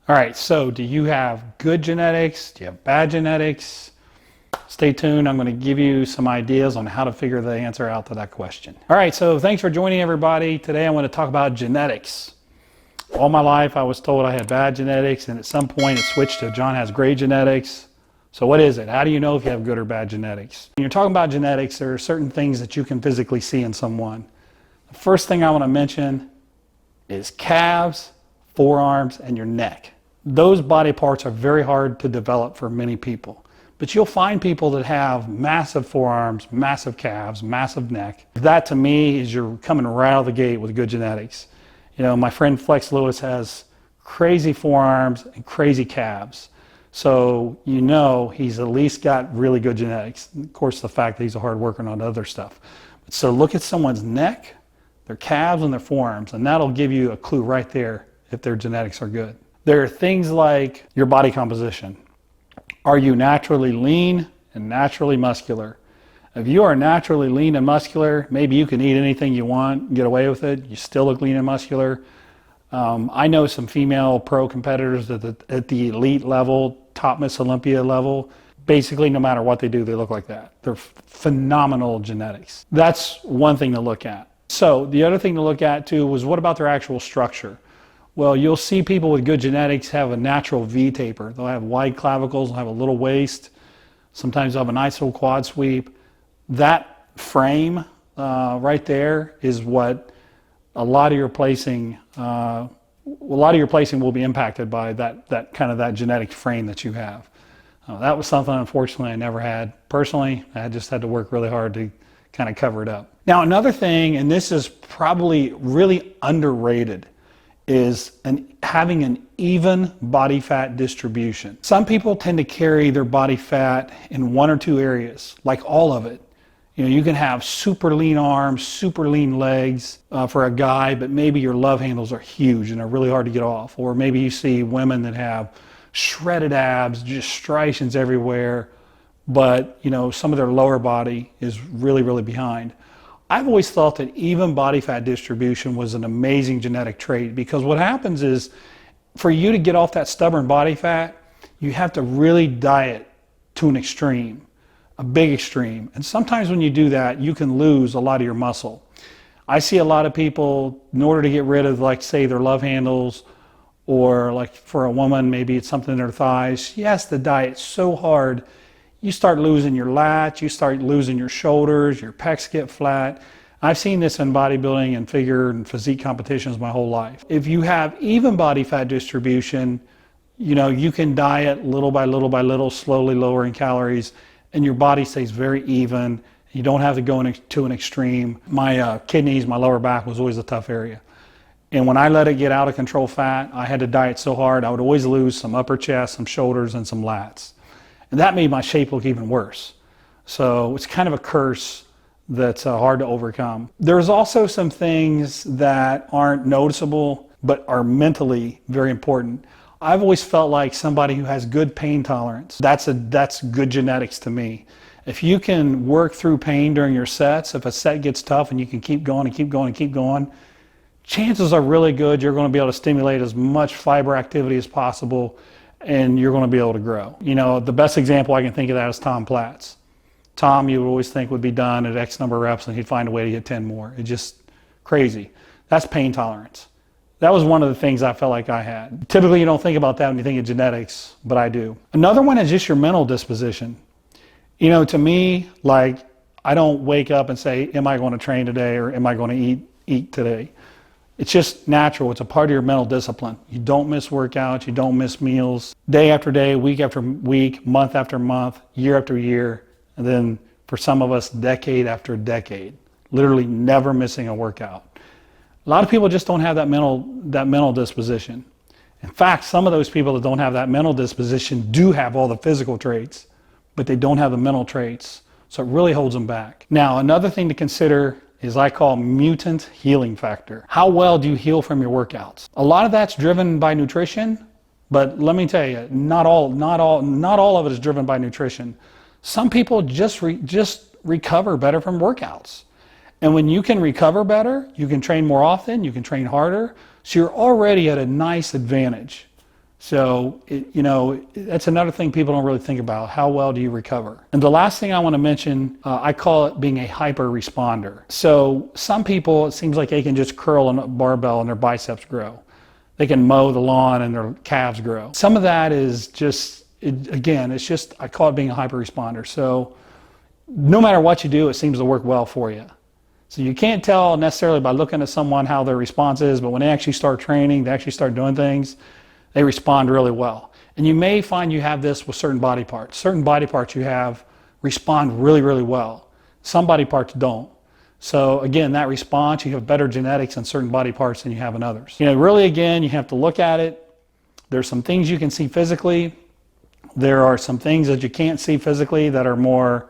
All right, so do you have good genetics? Do you have bad genetics? Stay tuned. I'm going to give you some ideas on how to figure the answer out to that question. All right, so thanks for joining everybody. Today I want to talk about genetics. All my life I was told I had bad genetics, and at some point it switched to John has great genetics. So what is it? How do you know if you have good or bad genetics? When you're talking about genetics, there are certain things that you can physically see in someone. The first thing I want to mention is calves, forearms, and your neck. Those body parts are very hard to develop for many people. But you'll find people that have massive forearms, massive calves, massive neck. That to me is you're coming right out of the gate with good genetics. You know, my friend Flex Lewis has crazy forearms and crazy calves. So you know he's at least got really good genetics. Of course, the fact that he's a hard worker and all the other stuff. So look at someone's neck, their calves, and their forearms, and that'll give you a clue right there if their genetics are good. There are things like your body composition. Are you naturally lean and naturally muscular? If you are naturally lean and muscular, maybe you can eat anything you want, get away with it. You still look lean and muscular. I know some female pro competitors at the elite level, top Miss Olympia level. Basically, no matter what they do, they look like that. They're phenomenal genetics. That's one thing to look at. So the other thing to look at too was what about their actual structure? Well, you'll see people with good genetics have a natural V taper. They'll have wide clavicles, they'll have a little waist. Sometimes they'll have a nice little quad sweep. That frame right there is what a lot of your placing will be impacted by that genetic frame that you have. That was something, unfortunately, I never had personally. I just had to work really hard to kind of cover it up. Now, another thing, and this is probably really underrated, is having an even body fat distribution. Some people tend to carry their body fat in one or two areas, like all of it. You know, you can have super lean arms, super lean legs for a guy, but maybe your love handles are huge and are really hard to get off. Or maybe you see women that have shredded abs, just striations everywhere, but you know, some of their lower body is really, really behind. I've always thought that even body fat distribution was an amazing genetic trait, because what happens is for you to get off that stubborn body fat, you have to really diet to an extreme, a big extreme. And sometimes when you do that, you can lose a lot of your muscle. I see a lot of people, in order to get rid of, like, say, their love handles, or like for a woman, maybe it's something in her thighs, she has to diet so hard. You start losing your lats, you start losing your shoulders, your pecs get flat. I've seen this in bodybuilding and figure and physique competitions my whole life. If you have even body fat distribution, you know, you can diet little by little by little, slowly lowering calories, and your body stays very even. You don't have to go to an extreme. My kidneys, my lower back was always a tough area. And when I let it get out of control fat, I had to diet so hard, I would always lose some upper chest, some shoulders, and some lats. And that made my shape look even worse. So it's kind of a curse that's hard to overcome. There's also some things that aren't noticeable, but are mentally very important. I've always felt like somebody who has good pain tolerance, that's good genetics to me. If you can work through pain during your sets, if a set gets tough and you can keep going and keep going and keep going, chances are really good you're going to be able to stimulate as much fiber activity as possible, and you're going to be able to grow. You know, the best example I can think of that is Tom Platz. Tom, you would always think would be done at X number of reps and he'd find a way to get 10 more. It's just crazy. That's pain tolerance. That was one of the things I felt like I had. Typically you don't think about that when you think of genetics, but I do. Another one is just your mental disposition. You know, to me, like, I don't wake up and say, am I going to train today or am I going to eat today? It's just natural. It's a part of your mental discipline. You don't miss workouts. You don't miss meals. Day after day, week after week, month after month, year after year, and then for some of us, decade after decade, literally never missing a workout. A lot of people just don't have that mental disposition. In fact, some of those people that don't have that mental disposition do have all the physical traits, but they don't have the mental traits. So it really holds them back. Now, another thing to consider is I call mutant healing factor. How well do you heal from your workouts? A lot of that's driven by nutrition, but let me tell you, not all of it is driven by nutrition. Some people just recover better from workouts. And when you can recover better, you can train more often, you can train harder, so you're already at a nice advantage. So, that's another thing people don't really think about. How well do you recover? And the last thing I want to mention, I call it being a hyper responder. So some people, it seems like they can just curl a barbell and their biceps grow. They can mow the lawn and their calves grow. Some of that is just, I call it being a hyper responder. So no matter what you do, it seems to work well for you. So you can't tell necessarily by looking at someone how their response is, but when they actually start training, they actually start doing things, they respond really well. And you may find you have this with certain body parts. Certain body parts you have respond really, really well. Some body parts don't. So again, that response, you have better genetics in certain body parts than you have in others. Really, again, you have to look at it. There's some things you can see physically. There are some things that you can't see physically that are more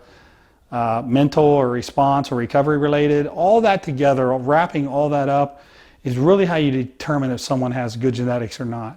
mental or response or recovery related. All that together, wrapping all that up, is really how you determine if someone has good genetics or not.